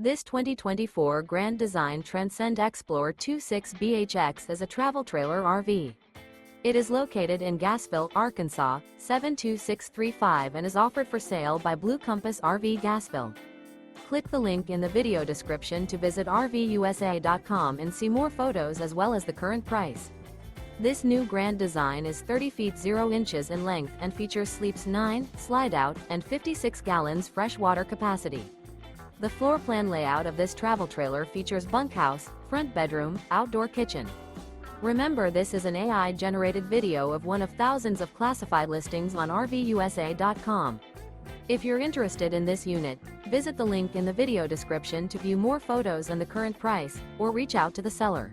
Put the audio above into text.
This 2024 Grand Design Transcend Xplor 26BHX is a travel trailer RV. It is located in Gassville, Arkansas, 72635 and is offered for sale by Blue Compass RV Gassville. Click the link in the video description to visit RVUSA.com and see more photos as well as the current price. This new Grand Design is 30 feet 0 inches in length and features sleeps 9, Slideout, and 56 gallons fresh water capacity. The floor plan layout of this travel trailer features bunkhouse, front bedroom, outdoor kitchen. Remember, this is an AI-generated video of one of thousands of classified listings on RVUSA.com. If you're interested in this unit, visit the link in the video description to view more photos and the current price, or reach out to the seller.